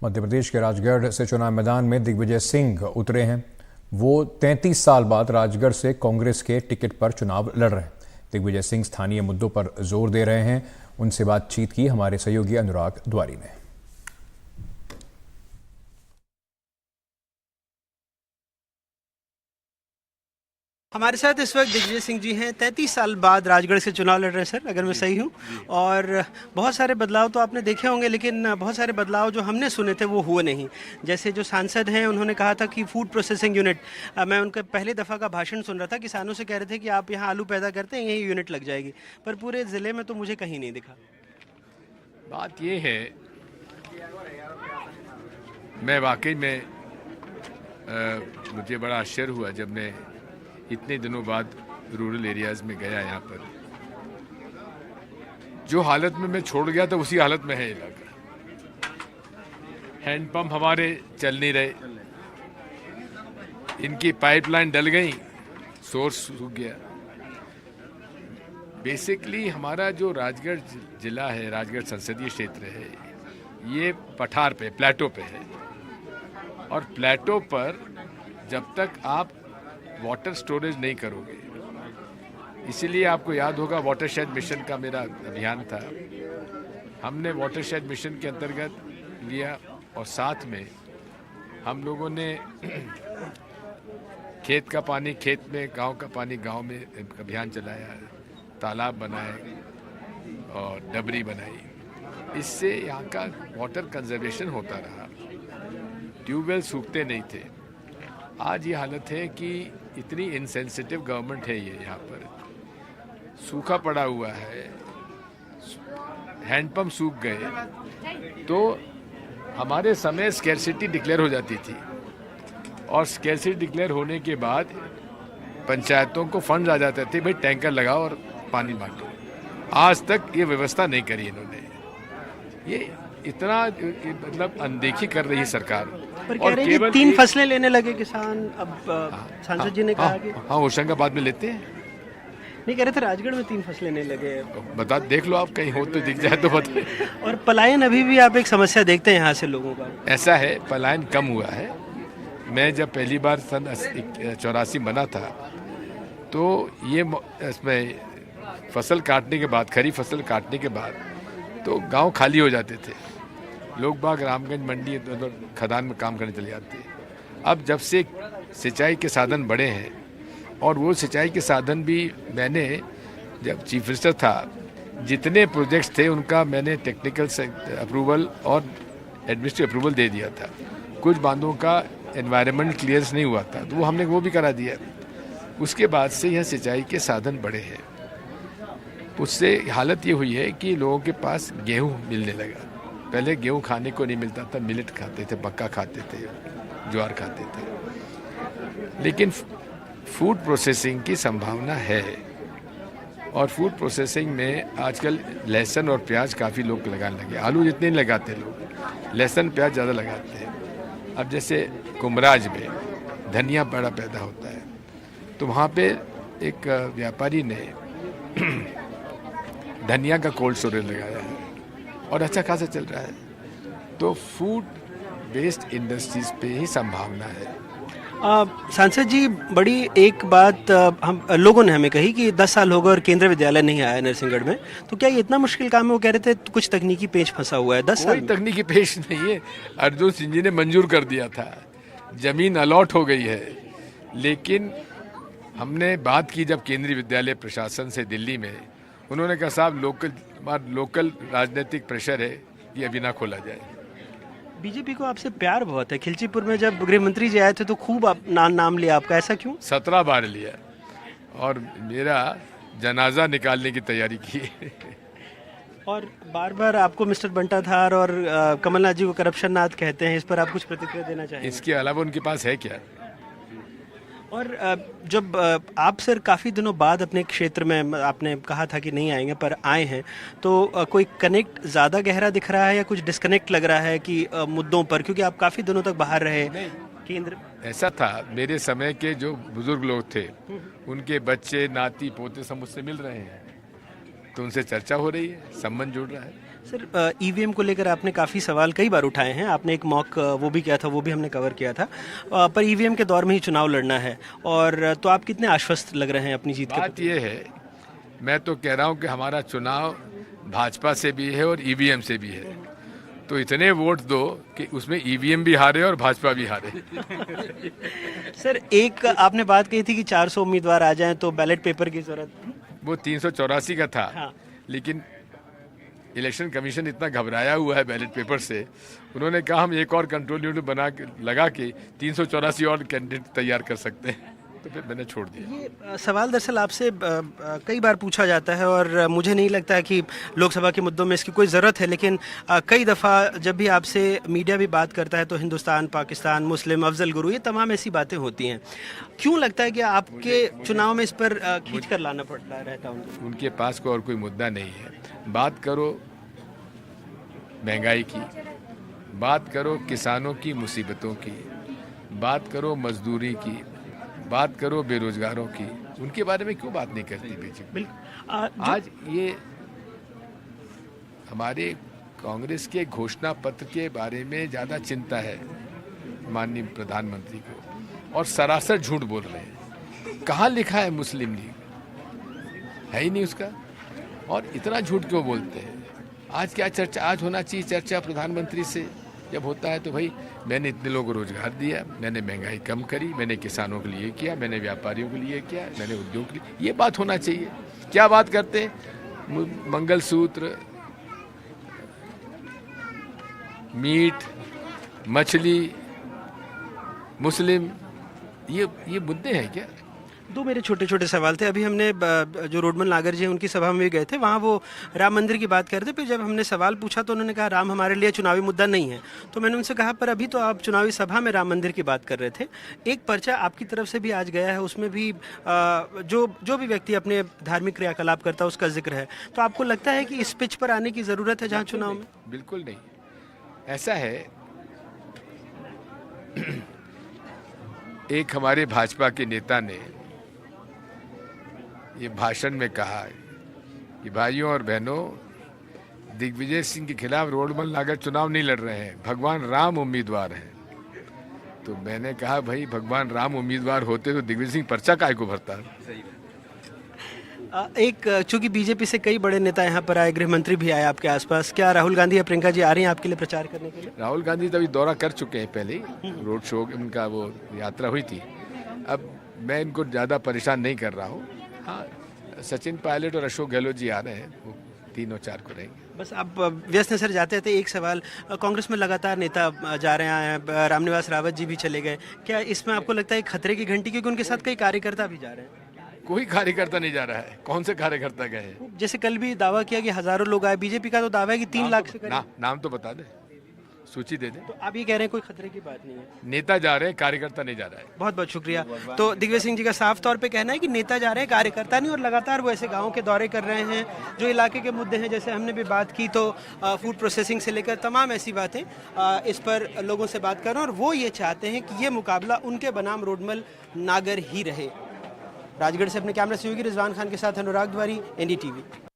मध्य प्रदेश के राजगढ़ से चुनाव मैदान में दिग्विजय सिंह उतरे हैं। वो 33 साल बाद राजगढ़ से कांग्रेस के टिकट पर चुनाव लड़ रहे हैं। दिग्विजय सिंह स्थानीय मुद्दों पर जोर दे रहे हैं। उनसे बातचीत की हमारे सहयोगी अनुराग द्वारी ने। हमारे साथ इस वक्त दिग्विजय सिंह जी हैं। 33 साल बाद राजगढ़ से चुनाव लड़ रहे हैं सर, अगर मैं सही हूँ। और बहुत सारे बदलाव तो आपने देखे होंगे, लेकिन बहुत सारे बदलाव जो हमने सुने थे वो हुए नहीं। जैसे जो सांसद हैं उन्होंने कहा था कि फूड प्रोसेसिंग यूनिट, मैं उनका पहले दफ़ा का भाषण सुन रहा था, किसानों से कह रहे थे कि आप यहाँ आलू पैदा करते हैं, यही यूनिट लग जाएगी, पर पूरे ज़िले में तो मुझे कहीं नहीं दिखा। बात ये है, मैं वाकई में मुझे बड़ा आश्चर्य हुआ जब मैं इतने दिनों बाद रूरल एरियाज़ में गया। यहाँ पर जो हालत में मैं छोड़ गया था उसी हालत में है इलाका। हैंडपंप हमारे चल नहीं रहे, इनकी पाइपलाइन डल गई, सोर्स सूख गया। बेसिकली हमारा जो राजगढ़ जिला है, राजगढ़ संसदीय क्षेत्र है, ये पठार पे, प्लेटो पे है। और प्लेटो पर जब तक आप वाटर स्टोरेज नहीं करोगे, इसीलिए आपको याद होगा वाटरशेड मिशन का मेरा अभियान था। हमने वाटरशेड मिशन के अंतर्गत लिया और साथ में हम लोगों ने खेत का पानी खेत में, गांव का पानी गांव में अभियान चलाया, तालाब बनाए और डबरी बनाई। इससे यहाँ का वाटर कंजर्वेशन होता रहा, ट्यूबवेल सूखते नहीं थे। आज ये हालत है कि इतनी इनसेंसिटिव गवर्नमेंट है ये, यहाँ पर सूखा पड़ा हुआ है, हैंडपंप सूख गए, तो हमारे समय स्कैर्सिटी डिक्लेयर हो जाती थी और स्कैर्सिटी डिक्लेयर होने के बाद पंचायतों को फंड आ जाते थे, भाई टैंकर लगाओ और पानी बांटो। आज तक ये व्यवस्था नहीं करी इन्होंने। ये इतना मतलब अनदेखी कर रही है सरकार। पर कह रहे हैं कि 3 फसलें लेने लगे किसान। अब सांसद जी ने कहा कि हाँ, होशंगाबाद में लेते हैं। नहीं, कह रहे थे राजगढ़ में 3 फसलें लेने लगे। बता, देख लो आप, कहीं हो तो दिख जाए तो बताए। और पलायन अभी भी आप एक समस्या देखते हैं यहाँ से लोगों का? ऐसा है, पलायन कम हुआ है। मैं जब पहली बार सन 84 बना था, तो ये इसमें फसल काटने के बाद, खरीफ फसल काटने के बाद तो गांव खाली हो जाते थे, लोग बाग रामगंज मंडी खदान में काम करने चले जाते। अब जब से सिंचाई के साधन बढ़े हैं, और वो सिंचाई के साधन भी मैंने जब चीफ मिनिस्टर था, जितने प्रोजेक्ट्स थे उनका मैंने टेक्निकल अप्रूवल और एडमिनिस्ट्रेटिव अप्रूवल दे दिया था। कुछ बांधों का एनवायरनमेंट क्लियरेंस नहीं हुआ था, तो वो हमने वो भी करा दिया। उसके बाद से यह सिंचाई के साधन बढ़े हैं। उससे हालत ये हुई है कि लोगों के पास गेहूँ मिलने लगा। पहले गेहूँ खाने को नहीं मिलता था, मिलेट खाते थे, मक्का खाते थे, ज्वार खाते थे। लेकिन फूड प्रोसेसिंग की संभावना है, और फूड प्रोसेसिंग में आजकल लहसुन और प्याज काफ़ी लोग लगाने लगे। आलू जितने नहीं लगाते लोग, लहसुन प्याज ज़्यादा लगाते हैं। अब जैसे कुमराज में धनिया बड़ा पैदा होता है, तो वहाँ पे एक व्यापारी ने धनिया का कोल्ड स्टोरेज लगाया है और अच्छा खासा चल रहा है। तो फूड बेस्ड इंडस्ट्रीज पे ही संभावना है। सांसद जी, बड़ी एक बात हम लोगों ने हमें कही कि 10 साल हो गए और केंद्रीय विद्यालय नहीं आया नरसिंहगढ़ में, तो क्या ये इतना मुश्किल काम है? वो कह रहे थे कुछ तकनीकी पेच फंसा हुआ है। 10 साल कोई तकनीकी पेच नहीं है, अर्जुन सिंह जी ने मंजूर कर दिया था, जमीन अलॉट हो गई है। लेकिन हमने बात की जब केंद्रीय विद्यालय प्रशासन से दिल्ली में, उन्होंने कहा साहब लोकल राजनीतिक प्रेशर है, ये अभी ना खोला जाए। बीजेपी को आपसे प्यार बहुत है। खिलचीपुर में जब गृह मंत्री जी आए थे तो खूब आप नाम लिया आपका, ऐसा क्यों? 17 बार लिया और मेरा जनाजा निकालने की तैयारी की। और बार बार आपको मिस्टर बंटाधार और कमलनाथ जी को करप्शन नाथ कहते हैं, इस पर आप कुछ प्रतिक्रिया देना चाहेंगे? इसके अलावा उनके पास है क्या? और जब आप सर काफ़ी दिनों बाद अपने क्षेत्र में, आपने कहा था कि नहीं आएंगे पर आए हैं, तो कोई कनेक्ट ज़्यादा गहरा दिख रहा है या कुछ डिस्कनेक्ट लग रहा है कि मुद्दों पर, क्योंकि आप काफ़ी दिनों तक बाहर रहे केंद्र? ऐसा था, मेरे समय के जो बुजुर्ग लोग थे, उनके बच्चे नाती पोते सब मुझसे मिल रहे हैं, तो उनसे चर्चा हो रही है, संबंध जुड़ रहा है। सर ईवीएम को लेकर आपने काफ़ी सवाल कई बार उठाए हैं, आपने एक मॉक वो भी किया था, वो भी हमने कवर किया था, पर ईवीएम के दौर में ही चुनाव लड़ना है, और तो आप कितने आश्वस्त लग रहे हैं अपनी जीत के बात प्रति? ये है, मैं तो कह रहा हूँ कि हमारा चुनाव भाजपा से भी है और ईवीएम से भी है, तो इतने वोट दो कि उसमें ईवीएम भी हारे और भाजपा भी हारे। सर एक आपने बात कही थी कि 400 उम्मीदवार आ जाएं तो बैलेट पेपर की जरूरत। वो 384 का था, हाँ। लेकिन इलेक्शन कमीशन इतना घबराया हुआ है बैलेट पेपर से, उन्होंने कहा हम एक और कंट्रोल यूनिट बना के लगा के 384 और कैंडिडेट तैयार कर सकते हैं, तो फिर मैंने छोड़ दिया। ये सवाल दरअसल आपसे कई बार पूछा जाता है, और मुझे नहीं लगता है कि लोकसभा के मुद्दों में इसकी कोई ज़रूरत है, लेकिन कई दफ़ा जब भी आपसे मीडिया भी बात करता है तो हिंदुस्तान, पाकिस्तान, मुस्लिम, अफजल गुरु, ये तमाम ऐसी बातें होती हैं। क्यों लगता है कि आपके चुनाव में इस पर खींच कर लाना पड़ता रहता है उनको? उनके पास कोई और कोई मुद्दा नहीं है। बात करो महंगाई की, बात करो किसानों की मुसीबतों की, बात करो मजदूरी की, बात करो बेरोजगारों की, उनके बारे में क्यों बात नहीं करती बीजेपी? बिल्कुल। आज ये हमारे कांग्रेस के घोषणा पत्र के बारे में ज़्यादा चिंता है माननीय प्रधानमंत्री को, और सरासर झूठ बोल रहे हैं। कहाँ लिखा है मुस्लिम लीग? है ही नहीं उसका, और इतना झूठ क्यों बोलते हैं? आज क्या चर्चा, आज होना चाहिए चर्चा प्रधानमंत्री से। जब होता है तो भाई मैंने इतने लोगों को रोजगार दिया, मैंने महंगाई कम करी, मैंने किसानों के लिए किया, मैंने व्यापारियों के लिए किया, मैंने उद्योग के लिए, ये बात होना चाहिए। क्या बात करते हैं? मंगलसूत्र, मीट, मछली, मुस्लिम, ये मुद्दे हैं क्या? दो मेरे छोटे छोटे सवाल थे। अभी हमने जो रोडमल नागर जी हैं उनकी सभा में भी गए थे, वहाँ वो राम मंदिर की बात कर रहे थे। फिर जब हमने सवाल पूछा तो उन्होंने कहा राम हमारे लिए चुनावी मुद्दा नहीं है। तो मैंने उनसे कहा पर अभी तो आप चुनावी सभा में राम मंदिर की बात कर रहे थे, एक पर्चा आपकी तरफ से भी आज गया है, उसमें भी जो भी व्यक्ति अपने धार्मिक क्रियाकलाप करता है उसका जिक्र है। तो आपको लगता है कि इस पिच पर आने की ज़रूरत है जहाँ चुनाव में? बिल्कुल नहीं। ऐसा है, एक हमारे भाजपा के नेता ने ये भाषण में कहा कि भाइयों और बहनों, दिग्विजय सिंह के खिलाफ रोडमल नागर चुनाव नहीं लड़ रहे हैं, भगवान राम उम्मीदवार हैं। तो मैंने कहा भाई भगवान राम उम्मीदवार होते तो दिग्विजय सिंह पर्चा काहे को भरता? एक चूंकि बीजेपी से कई बड़े नेता यहाँ पर आए, गृह मंत्री भी आए आपके आसपास, क्या राहुल गांधी या प्रियंका जी आ रही हैं आपके लिए प्रचार करने के लिए? राहुल गांधी तो अभी दौरा कर चुके हैं, पहले ही रोड शो उनका वो यात्रा हुई थी। अब मैं इनको ज़्यादा परेशान नहीं कर रहा हूँ। हाँ, सचिन पायलट और अशोक गहलोत जी आ रहे हैं, वो 3 और 4 को रहेंगे। बस आप व्यस्त नजर जाते थे। एक सवाल, कांग्रेस में लगातार नेता जा रहे हैं, रामनिवास रावत जी भी चले गए, क्या इसमें आपको लगता है खतरे की घंटी, क्योंकि उनके साथ कई कार्यकर्ता भी जा रहे हैं? कोई कार्यकर्ता नहीं जा रहा है। कौन से कार्यकर्ता गए हैं? जैसे कल भी दावा किया कि हजारों लोग आए, बीजेपी का तो दावा है कि 3 लाख से करीब। नाम तो बता दे, सूची दे दे। तो आप ये कह रहे हैं कोई खतरे की बात नहीं है? नेता जा रहे हैं, कार्यकर्ता नहीं जा रहा है। बहुत बहुत शुक्रिया। तो दिग्विजय सिंह जी का साफ तौर पे कहना है कि नेता जा रहे हैं, कार्यकर्ता नहीं, और लगातार वो ऐसे गाँव के दौरे कर रहे हैं जो इलाके के मुद्दे हैं। जैसे हमने भी बात की तो फूड प्रोसेसिंग से लेकर तमाम ऐसी बातें, इस पर लोगों से बात कर रहे हैं, और वो ये चाहते हैं कि ये मुकाबला उनके बनाम रोडमल नागर ही रहे। राजगढ़ से अपने कैमरा सहयोगी रिजवान खान के साथ अनुराग द्वारी, NDTV।